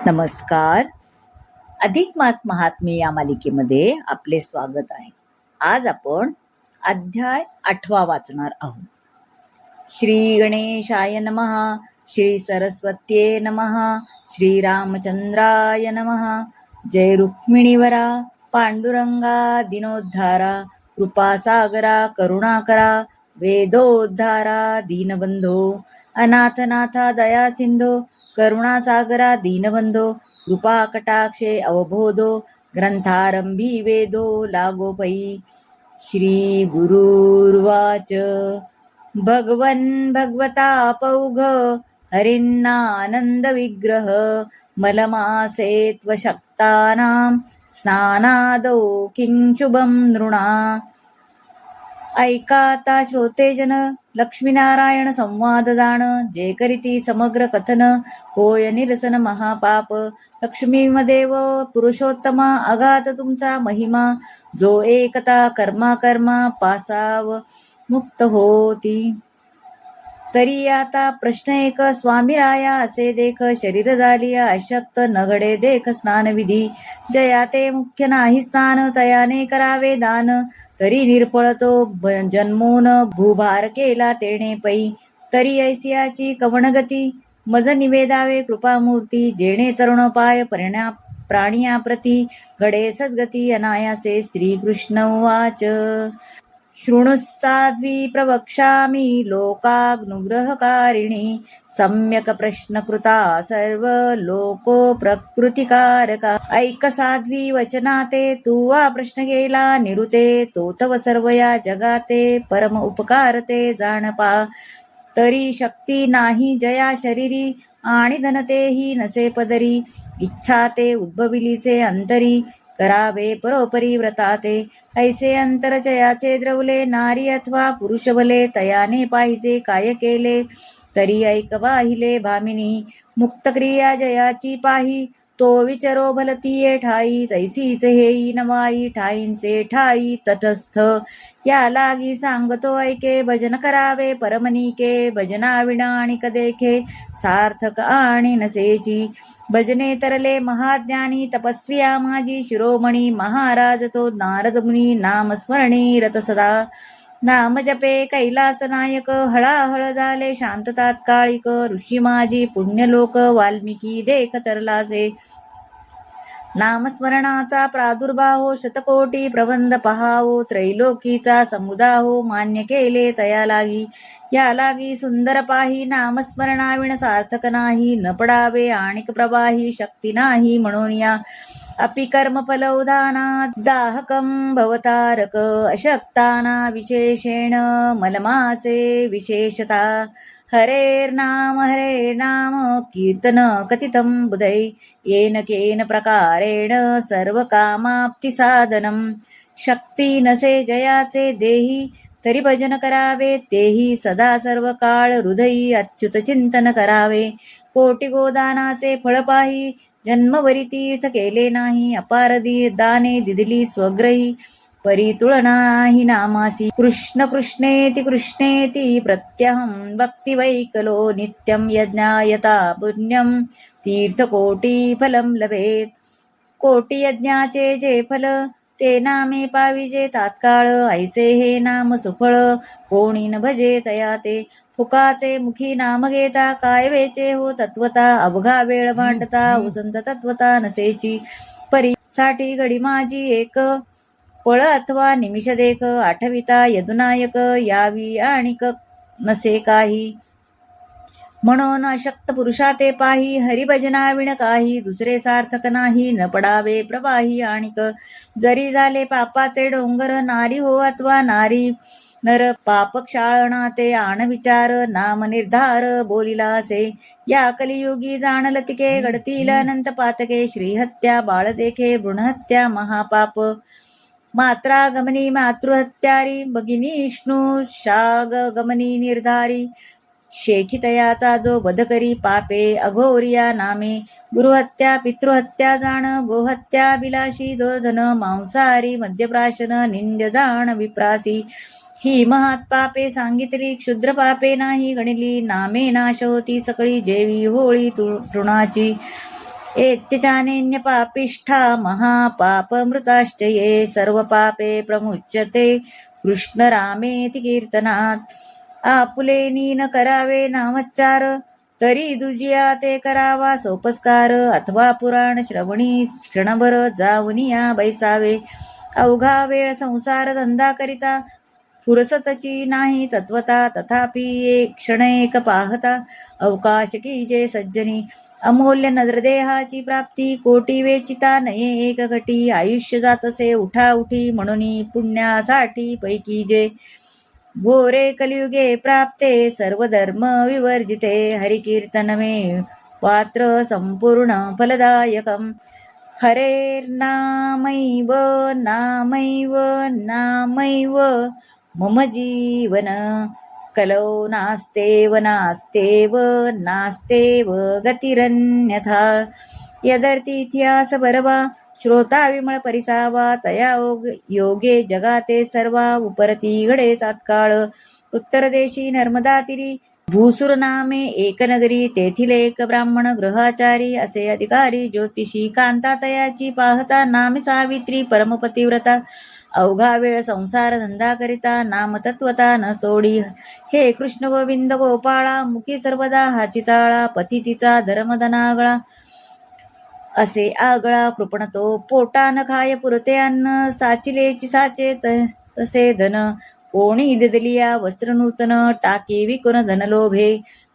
नमस्कार. अधिक मास महात्म्य या मालिकेमध्ये आपले स्वागत आहे. आज आपण अध्याय 8 वाचणार आहोत. श्री गणेशाय नमः. श्री सरस्वत्ये नमः. श्री रामचंद्राय नमः. जय रुक्मिणीवरा पांडुरंगा दिनोद्धारा कृपासागरा करुणाकरा वेदोद्धारा दीनबंधो अनाथनाथा दया सिंधो करुणासागरा दीनबंधो कृपा कटाक्षे अवबोधो ग्रंथारंभी वेदो लागोपै. श्री गुरुर्वाच भगवन् भगवता पौघ हरिन्नानंद विग्रह मलमासे त्वशक्तानां स्नानादौ किंशुभं नृणा. ऐकाता श्रोतेजन लक्ष्मीनारायण संवाद जाण जे करीती समग्र कथन होय निरसन महापाप. लक्ष्मीमदेव पुरुषोत्तमा अगाध तुमचा महिमा जो एकता कर्मा कर्मा पासाव मुक्त होती. तरी आता प्रश्न एक स्वामीराया असे देख शरीर झालिया अशक्त नघडे देख स्नानविधी जया ते मुख्य नाही स्नान तयाने करावे दान. तरी निर्फळ तो जन्मून भूभार केला तेणे पै. तरी ऐसियाची कवणगती मज निवेदावे कृपामूर्ती जेणे तरुण पाय प्राणिया प्रती घडे सद्गती अनायासे. श्रीकृष्ण उवाच शृणुस्साध्वी प्रवक्ष्यामि लोकानुग्रहकारिणी सम्यक प्रश्नकृता सर्व लोको प्रकृतिकारका. ऐक साध्वी वचनाते तू वा प्रश्न गेला निरुते तो तव सर्व या जगाते परम उपकारते जाणपा. तरी शक्ती नाही जया शरीरी आणि धनतेही नसे पदरी इच्छा ते उद्भविलीसे अंतरी करावे परोपरी व्रताते. ऐसे अंतर जयाचे द्रवले नारी अथवा पुरुष भले तयाने पाहिजे काय केले तरी ऐक वाहिले भामिनी. मुक्त क्रिया जयाची पाही तो विचारो भलतीये ठाई तैसीच हेई नवाई ठाईंचे ठाई तटस्थ. या लागी सांगतो ऐके भजन करावे परमनिके भजना विना आणि कदेखे सार्थक आणि नसेची. भजने तरले महाज्ञानी तपस्विया माझी शिरोमणी महाराज तो नारद मुनी नामस्मरणी रत सदा. नाम जपे कैलास नायक हळाहळ झाले शांत तात्काळिक. ऋषी माझी पुण्यलोक वाल्मिकी देख तरलासे. नामस्मरणाचा प्रादुर्भाव शतकोटी प्रबंध पहावो त्रैलोकीचा समुदाहो मान्य केले तया लागी. या लागी सुंदर पाही नामस्मरणाविण सार्थक नाही न पडावे आणिक प्रवाही शक्ती नाही म्हणून या. अपि कर्मफल उदाना दाहकं भवतारक अशक्ताना विशेषेण मलमासे विशेषता. हरेर्नाम कीर्तन कथितं बुधै येन केन प्रकारेण सर्व कामाप्ती साधनम. शक्ती नसे जयाचे देही तरी भजन करावे तेही सदा सर्व काळ हृदयी अच्युत चिंतन करावे. कोटी गोदानाचे फळ पाही जन्मभरी तीर्थ केले नाही अपार दाने दिदली स्वग्रही परी तुळनाही नामासी. कृष्ण कृष्णेति कृष्णेति प्रत्यहं भक्ति वैकलो नित्यं यज्ञायता पुण्यं तीर्थकोटी फलं लभेत. कोटी यज्ञाचे जे फल ते नामे पाविजे तात्काळ ऐसे हे नाम सुफळ कोणी न भजे तया ते. फुकाचे मुखी नाम घेता काय वेचे हो तत्वता अवघा वेळ भांडता उसंत तत्वता नसेची. परी साठी घडी माझी एक पळ अथवा निमिष देख आठविता यदुनायक यावी आणिक नसे काही. म्हणून अशक्त पुरुषा ते पाही हरिभजनाविण काही दुसरे सार्थक नाही न पडावे प्रवाही आणिक. जरी झाले पापाचे डोंगर नारी हो अथवा नारी नर पाप क्षाळना ते आण विचार नाम निर्धार बोलिला असे. या कलियुगी जाणल तिके घडतील अनंत पातके. श्रीहत्या बाळ देखे भ्रूणहत्या महापाप. मात्रा गमनी मातृहत्यारी भगिनी विष्णू शाग गमनी निर्धारी. शेखितयाचा जो वध करी पापे अघोरिया नामे. गुरुहत्या पितृहत्या जाण गोहत्या बिलाशी धन मांसाहारी मद्यप्राशन निंद्य जाण विप्रासी. ही महात पापे सांगितली क्षुद्र पापे नाही गणिली. नामे नाश होती सकळी जेवी होळी तृणाची. एत्यचानेन्य पापिष्ठा महापापमृताश्च ये सर्व पापे प्रमुच्यते कृष्ण रामेति कीर्तनात. आपुलेनी न करावे नामच्चार तरी दुजिया ते करावा सोपस्कार. अथवा पुराण श्रवणी क्षणभर जाऊनिया बैसावे. अवघा वेळ संसार धंदा करिता फुरसतची नाही तत्वता. तथापि एक क्षण एक पाहता अवकाश कीजे सज्जनी. अमूल्य नद्रदेहाची प्राप्ती कोटी वेचिता नये एक घटी. आयुष्य जातसे उठा उठी म्हणून पुण्यासाठी पैकी जे. घोरे कलियुगे प्राप्ते सर्व धर्म विवर्जिते. हरिकीर्तनमे पात्र संपूर्ण फलदायकम. हरेर्नामैव नामैव नामैव मम जीवन. कलौ नास्तेव नास्तेव नास्तेव गतिरन्यथा. यदर्थीत्यास बरवा श्रोता विमळ परिसावा. तया योगे जगाते सर्वा उपरती घडे तात्काळ. उत्तरदेशी नर्मदा तीरी भूसुर नामे एक नगरी. तेथील एक ब्राह्मण गृहाचारी असे अधिकारी ज्योतिषी. कांता तयाची पाहता नामे सावित्री परमपतिव्रता. अवघा वेळ संसार धंदा करिता नाम तत्वता न सोडी. हे कृष्ण गोविंद गोपाळा मुखी सर्वदा हाची चाळा. पती तिचा धर्मधनागळा असे आगळा कृपण तो. पोटा न खाय पुरते अन्न साचिलेची साचे तसे धन. कोणी दिदलिया वस्त्र नूतन टाकी विकुन धन लोभे.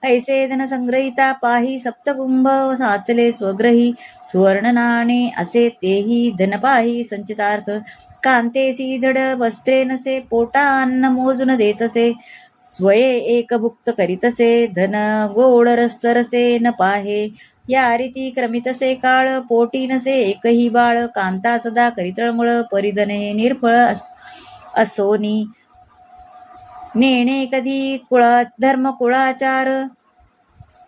ऐसे धन संग्रहिता पाही सप्तकुंभ साचले स्वग्रही. सुवर्ण नाणे असे तेही धन पाही संचितार्थ. कांतेसी धड वस्त्रे नसे पोटा अन्न मोजून देतसे. स्वये एक भुक्त करीतसे धन गोड रसरसे न पाहे. या रीती क्रमितसे काळ पोटी नसे एकही बाळ. कांता सदा करीतळमळ परिधन हे निर्फळ असोनी. नेणे कधी धर्म कुळाचार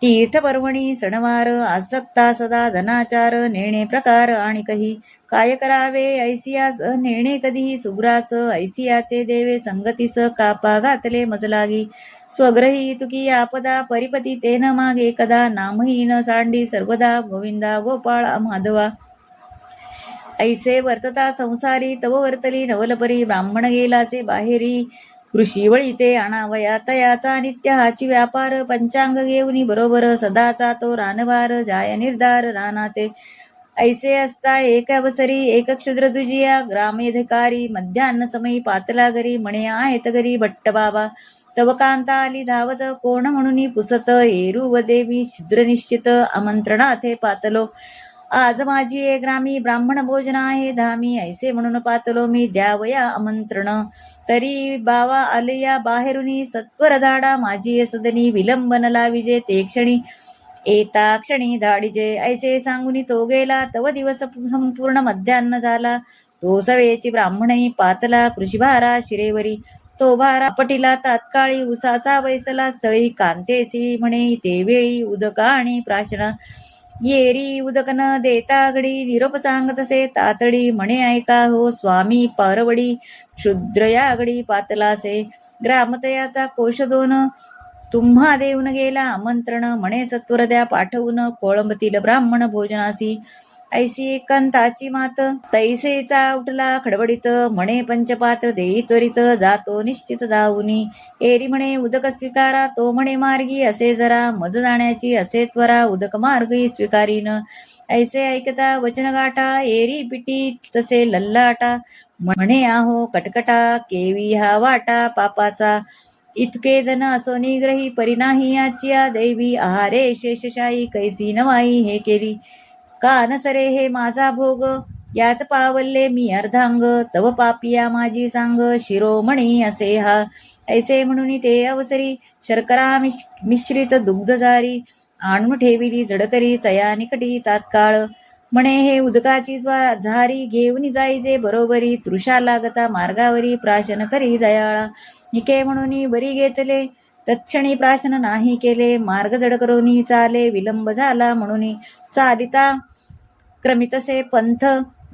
तीर्थ पर्वणी सणवार. आसक्ता सदा धनाचार नेणे प्रकार आणि काही. काय करावे ऐसियास नेणे कधीही सुग्रास. ऐसियाचे देवे संगतीस कापा घातले मजलागी. स्वग्रही तुकी आपदा परिपती तेन मागे कदा. नामहीन सांडी सर्वदा गोविंदा गोपाळा माधवा. ऐसे वर्तता संसारी तव वर्तली नवलपरी. ब्राह्मण गेलासे बाहेरी कृषी वळीते आणावया तयाचा नित्य हाची व्यापार. पंचांग घेऊनी बरोबर सदाचा तो रानभार. जाय निर्धार रानाते ऐसे असता एक अवसरी एक क्षुद्र दुजिया ग्रामेधिकारी. मध्यान्न समयी पातला घरी म्हणे आहेत घरी भट्ट बाबा. तव कांता आली धावत कोण म्हणून पुसत. एरू व देवी क्षुद्र निश्चित आमंत्रणाथे पातलो. आज माझी ए ग्रामी ब्राह्मण भोजन आहे धामी. ऐसे म्हणून पातलो मी द्यावया आमंत्रण. तरी बावा आलया बाहेरुनी सत्वर धाडा. माझी सदनी विलंबन लाविजे ते क्षणी. एता क्षणी धाडिजे ऐसे सांगून तो गेला. तव दिवस संपूर्ण मध्यान्न झाला. तो सवेची ब्राह्मणी पातला कृषीभारा शिरेवरी. तो भारा पटिला तात्काळी उसासा वैसला स्थळी. कांतेसी म्हणे ते वेळी उदका आणि प्राशना. येरी उदक न देता घडी निरोप सांगतसे तातडी. म्हणे ऐका हो स्वामी पारवडी क्षुद्र या घडी पातलासे. ग्रामतयाचा कोश दोन तुम्हा देऊन गेला आमंत्रण. म्हणे सत्वर द्या पाठवून कोळंबतील ब्राह्मण भोजनासी. ऐसी कंताची मात तैसेचा उठला खडबडीत. म्हणे पंचपात्र देई त्वरित जातो निश्चित धावुनी. एरी म्हणे उदक स्वीकारा तो म्हणे मार्गी असे जरा. मज जाण्याची असे त्वरा उदक मार्गी स्वीकारीन. ऐसे ऐकता वचन गाठा एरी पिटी तसे लल्लाटा. म्हणे आहो कटकटा केवी हा वाटा पापाचा. इतके धन असो निग्रही परिनाही याचिया दैवी. आहारे शेषशाही कैसी नवाई हे केली. कानसरे हे माझा भोग याच पावल्ले मी अर्धांग. तव पापिया माझी सांग शिरोमणी असे हा. ऐसे म्हणून ते अवसरी शर्करा मिश्रित दुग्धजारी. आणून ठेविली जडकरी तया निकटी तात्काळ. म्हणे हे उदकाची झारी घेऊन जाईजे बरोबरी. तृषा लागता मार्गावरी प्राशन करी दयाळा. निके म्हणून बरी घेतले तत्क्षणी प्राशन नाही केले. मार्ग जड करोनी चाले विलंब झाला म्हणून. चालिता क्रमितसे पंथ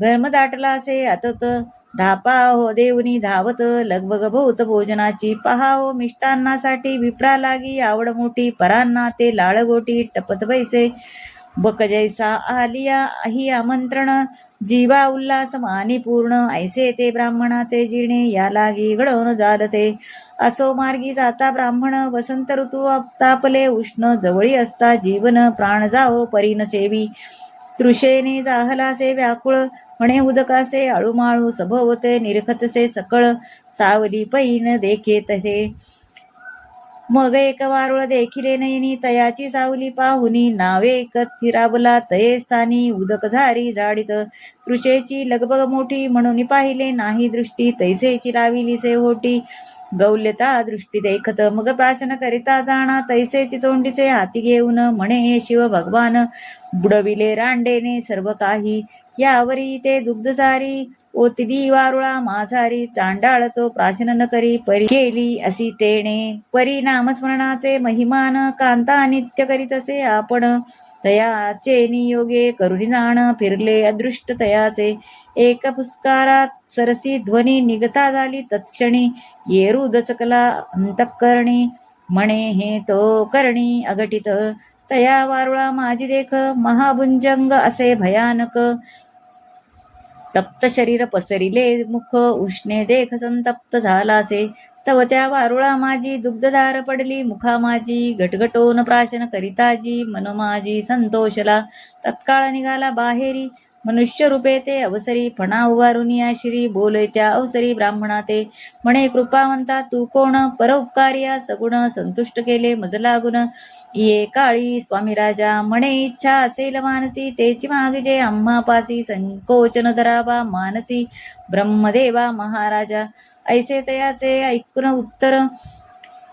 धर्म दाटलासे अतत. धापा हो देवनी धावत लगबग भूत भोजनाची. पहा हो मिष्टान्नासाठी विप्रा लागी आवड मोठी. परांना ते लाळगोटी टपत बैसे. बक जैसा आलिया ही आमंत्रण, जीवा उल्हास मानी पूर्ण, ऐसे ते ब्राह्मणाचे जिणे, या लागी घडवून जालते. असो मार्गी जाता ब्राह्मण, वसंत ऋतू तापले उष्ण, जवळी असता जीवन, प्राण जावो परीन सेवी. तृषेने जाहलासे व्याकुळ, म्हणे उदकासे आळूमाळू, सभोवते निरखतसे सकळ, सावली पैन देखे तसे. मग एक वारुळ देखिले नयनी, तयाची सावली पाहुनी, नावे स्थिरावला तये स्थानी, उदक झारी झाडीत. तृषेची लगबग मोठी, म्हणून पाहिले नाही दृष्टी, तैसेची लाविलीसे होटी, गौल्यता दृष्टी देखत. मग प्राशन करिता जाणा, तैसेची तोंडीचे हाती घेऊन, म्हणे हे शिव भगवान, बुडविले रांडेने सर्व काही, यावरी ते दुग्धसारी, ओतली वारुळा माझारी. चांडाळ तो प्राशन न करी, परी केली असी तेणे, परी नामस्मरणाचे महिमान, कांता नित्य करीतसे आपण, तयाचे नियोगे करुणी जाण, फिरले अदृष्ट तयाचे. एक पुष्कारात सरसी ध्वनी, निगता झाली तत्क्षणी, येरू दचकला अंतःकरणी, म्हणे हे तो करणी अघटित. तया वारुळा माझी देख, महाभुंजंग असे भयानक, तप्त शरीर पसरिले मुख, उष्णे देख संतप्त झालासे. तव त्या वारुळा माझी दुग्धधार पडली मुखा माझी, घटघटोन प्राशन करिताजी, मन माझी संतोषला. तत्काळ निघाला बाहेरी, मनुष्य रूपे ते अवसरी, फणा उभारून या श्री, बोले त्या अवसरी ब्राह्मणा ते, म्हणे कृपावंता तू कोण, परोपकार्या सगुण, संतुष्ट केले मज लागून, ये काळी स्वामी राजा. म्हणे इच्छा असेल मानसी, तेची मागजे आम्हापासी, संकोचन धरावा मानसी, ब्रह्मदेवा महाराजा. ऐसे तयाचे ऐकून उत्तर,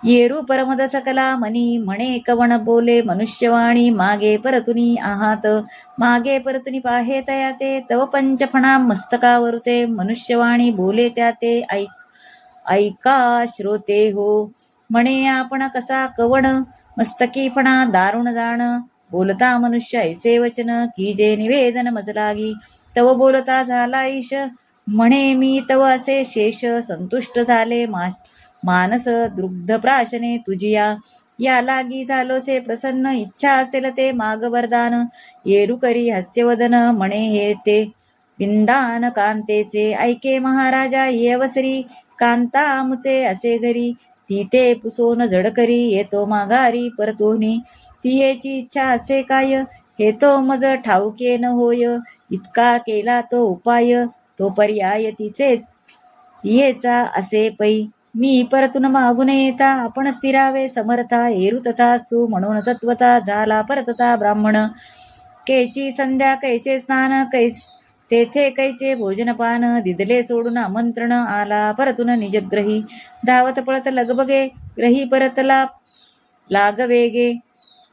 येरू परमद सकला मनी, म्हणे कवण बोले मनुष्यवाणी, मागे परतुनी आहात, मागे परतुनी पाहे तया ते, तव पंचफणा मस्तकावरुते, मनुष्यवाणी बोले त्या ते, ऐका श्रोते हो. म्हणे आपण कसा कवण, मस्तकी फणा दारुण जाण, बोलता मनुष्य ऐसे वचन, की जे निवेदन मज लागी, तव बोलता झाला ईश, म्हणे मी तव असे शेष, संतुष्ट झाले मानस दुग्ध प्राशने तुझिया, या लागी झालोसे प्रसन्न, इच्छा असेल ते माग वरदान, येरू करी हास्यवदन, म्हणे हे ते विंदान कांतेचे, ऐके महाराजा येवसरी, कांता आमुचे असे घरी, ती ते पुसोन जड करी, येतो माघारी परतोनी, ती येची इच्छा असे काय, हे तो मज ठाऊके न होय, इतका केला तो उपाय, तो पर्याय तियेचा असे पै, मी परतून मागून येता, आपण स्थिरावे समर्था, एरू तथास्तु, म्हणून तत्वता झाला परतता ब्राह्मण. कैची संध्या कैचे स्नान, तेथे कैचे भोजनपान, दिदले सोडून आमंत्रण, आला परतून निजग्रही, धावत पळत लगबगे, ग्रही परतला लागवेगे,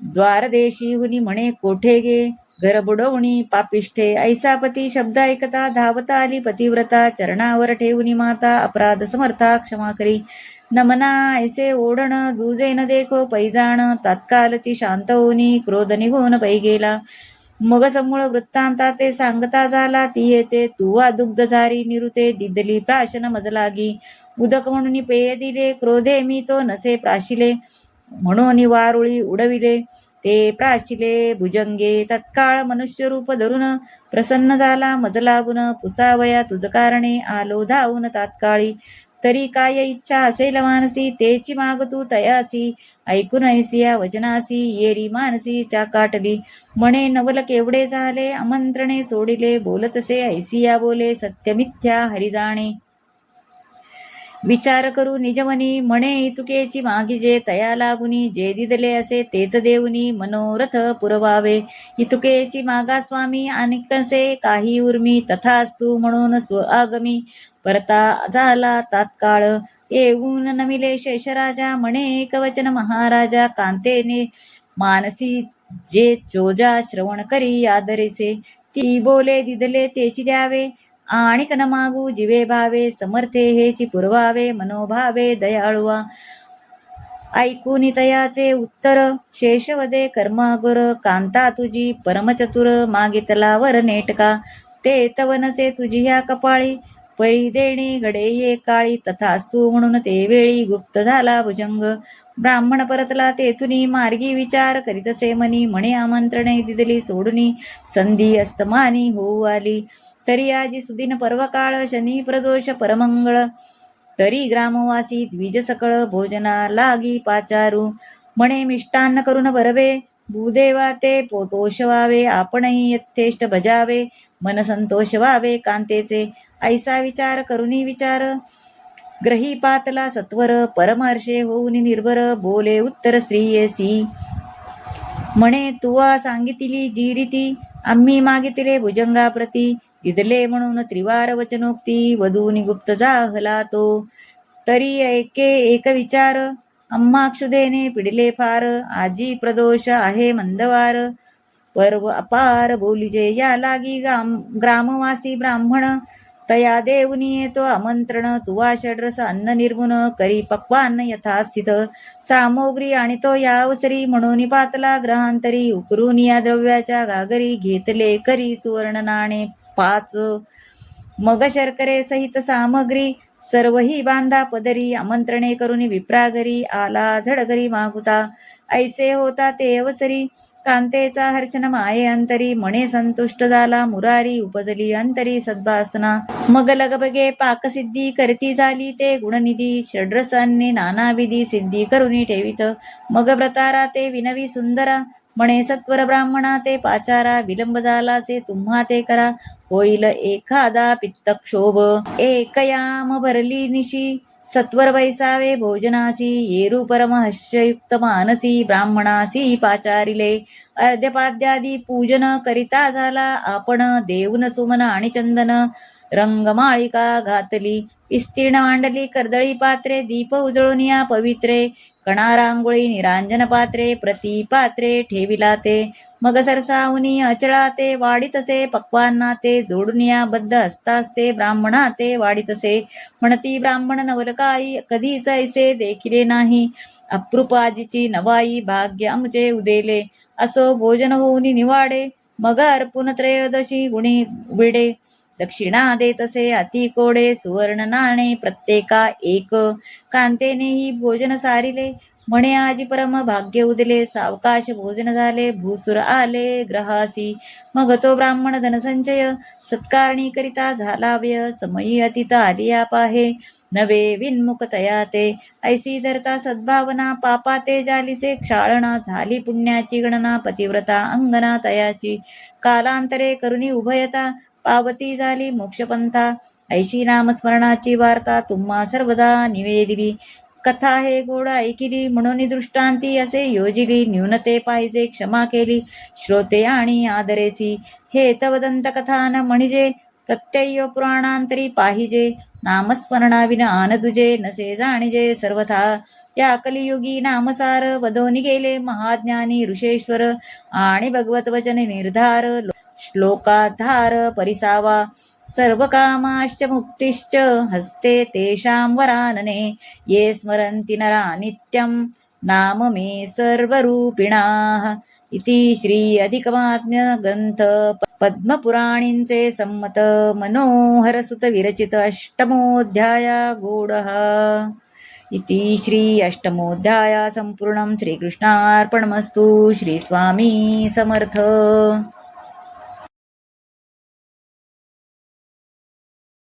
द्वारदेशी हुनी म्हणे कोठे गे, घर बुडवणी पापिष्ठे, ऐसा पती शब्द ऐकता, धावता आली पतिव्रता, चरणावर ठेवूनी माता, अपराध समर्था क्षमा करी, नमना ऐसे ओढण, दुजे न देखो पैजाण, तात्कालची शांत होनी, क्रोध निघून पै गेला. मग समूळ वृत्तांता ते सांगता झाला, ती येते तुवा दुग्धझारी निरुते, दिदली प्राशन मज लागी, उदक म्हणून पेय दिले, क्रोधे मी तो नसे प्राशिले, म्हणून वारुळी उडविले, ते प्राशिले भुजंगे. तत्काळ मनुष्य रूप धरून प्रसन्न झाला मज लागून, पुसावया तुझ कारणे आलो धावून तात्काळी, तरी काय इच्छा असेल मानसी, तेची माग तू तयासी, ऐकून ऐसिया वचनासी, येरी मानसी चाकाटली, म्हणे नवल केवढे झाले, आमंत्रणे सोडिले, बोलतसे ऐसिया बोले, सत्य मिथ्या हरी जाणे. विचार करू निजमनी, म्हणे इतुकेची मागिजे तया लागुनी, जे दिदले असे तेच देऊनी, मनोरथ पुरवावे, इतुकेची मागा स्वामी, आणि कसे काही उर्मी, तथास्तु म्हणून स्वआगमी, परता झाला तात्काळ, येऊन नमिले शेषराजा, म्हणे एकवचन महाराजा, कांतेने मानसी जे चोजा, श्रवण करी आदरेसे, ती बोले दिदले तेची द्यावे, आणि न मागू जीवे भावे, समर्थे हेची पुरवावे, मनोभावे दयाळुआ. ऐकून तयाचे उत्तर, शेषवदे कर्मागुर, कांता तुझी परमचतुर, मागितला वर नेटका, ते तवनसे तुझी ह्या कपाळी, परी देणे घडे एक काळी, तथास्तु म्हणून ते वेळी गुप्त झाला भुजंग. ब्राह्मण परतला तेथुनी, मार्गी विचार करीतसे मनी. म्हणे आमंत्रणे दिदली सोडुनी, संधी अस्तमानी होऊ आली. तरी आजी सुदिन पर्वकाळ, शनी प्रदोष परमंगळ. तरी ग्रामवासी द्विज सकळ, भोजना लागी पाचारू. म्हणे मिष्टान्न करून बरबे, भूदेवा ते पोतोष व्हावे. आपणही यथेष्ट भजावे, मन संतोष व्हावे कांतेचे. ऐसा विचार करुनी विचार, ग्रही पातला सत्वर. परमहर्षे होऊन निर्भर, बोले उत्तर स्त्रियेसी. म्हणे तुवा सांगितली जी रीती, आम्ही मागितले भुजंगाप्रती. दिदले म्हणून त्रिवार वचनोक्ती, वधूनी गुप्त जाहला तो. तरी ऐके एक विचार, आम्हा क्षुधेने पिडले फार. आजी प्रदोष आहे मंदवार, पर्व अपार बोलिजे या लागी ग्रामवासी ब्राह्मण. तया देऊनी येतो आमंत्रण, तुवा षड्रस अन्न निर्गुण. करी पक्वान्न यथास्थित, सामोग्री आणि तो यावसरी. म्हणून पातला ग्रहांतरी, उकरून या द्रव्याच्या घागरी. घेतले करी सुवर्ण नाणे 5, मग शर्करे सहित सामग्री. सर्व ही बांधा पदरी, आमंत्रणे करून विप्रा घरी. आला झडघरी मागुता, ऐसे होता ते अवसरी. कांतेचा हर्षण माये अंतरी, म्हणे संतुष्ट झाला मुरारी. उपजली अंतरी सद्भासना, मग लगबगे पाकसिद्धी. करती झाली ते गुणनिधी, षड्रसांनी नानाविधी. सिद्धी करुनी ठेवित, मग व्रतारा ते विनवी सुंदरा. म्हणे सत्वर ब्राह्मणा ते पाचारा, विलंब झाला से तुम्हा ते करा. होईल एखादा पित्तक्षोभ, एकयाम भरली निशी. सत्वर बैसावे भोजनासी, येरू परमहर्षयुक्त मानसी. ब्राह्मणासी पाचारिले, अर्ध्यपाद्यादी पूजन. करिता झाला आपण, देऊन सुमन आणि चंदन. रंगमाळिका घातली, विस्तीर्ण मांडली कर्दळी पात्रे. दीप उजळून या पवित्रे, कणा रांगोळी निरांजन पात्रे. प्रति पात्रे ठेविला ते, मग सरसावनी अचळा ते. वाढीतसे पक्वांना ते, जोडून या बद्ध असतास्ते. ब्राह्मणा ते वाढीतसे, म्हणती ब्राह्मण नवलकाई. कधीच ऐसे देखिले नाही, अप्रूपाजीची नवाई. भाग्य आमचे उदेले, असो भोजन होऊन निवाडे. मग अर्पुन त्रयोदशी गुणी विडे, दक्षिणा देतसे अति कोडे. सुवर्ण नाणे प्रत्येका एक, कांतेनेही भोजन सारिले. म्हणे आजी परम भाग्य उदले, सावकाश भोजन झाले. भूसुर आले ग्रहासी, मग तो ब्राह्मण धनसंचय. सत्कारणी करिता झाला व्यय, समयी अतित आलिया पाहे. नवे विन्मुख तया ते, ऐसी धरता सद्भावना. पापा ते जालिसे क्षाळना, झाली पुण्याची गणना. पतिव्रता अंगना तयाची, कालांतरे करुणी उभयता. पावती झाली मोक्षपंथा, ऐशी नामस्मरणाची वार्ता. तुम्हा सर्वदा निवेदिली, कथा हे गोड ऐकिली. म्हणून दृष्टांती असे योजिली, न्यूनते पाहिजे क्षमा केली. श्रोते आणि आदरेसी, हे तवदंत कथान म्हणजे. प्रत्यय पुराणांतरी पाहिजे, नामस्मरणाविन आन तुझे. नसे जाणिजे सर्वथा, या कलियुगी नामसार. वदोनी गेले महाज्ञानी ऋषेश्वर, आणि भगवत वचन निर्धार. श्लोकाधार परिसावा, सर्व कामाश्च मुक्तिश्च हस्ते तेषां वरानने. ये स्मरन्ति नरा नित्यं नाम मे सर्वरूपिणाः. इति श्री अधिकमात्म्य ग्रंथ पद्मपुराणींचे संमत मनोहर सुत विरचित अष्टमोऽध्याय गूढः. इति श्री अष्टमोऽध्याय संपूर्णं. श्रीकृष्णार्पणमस्तु. श्री स्वामी समर्थ.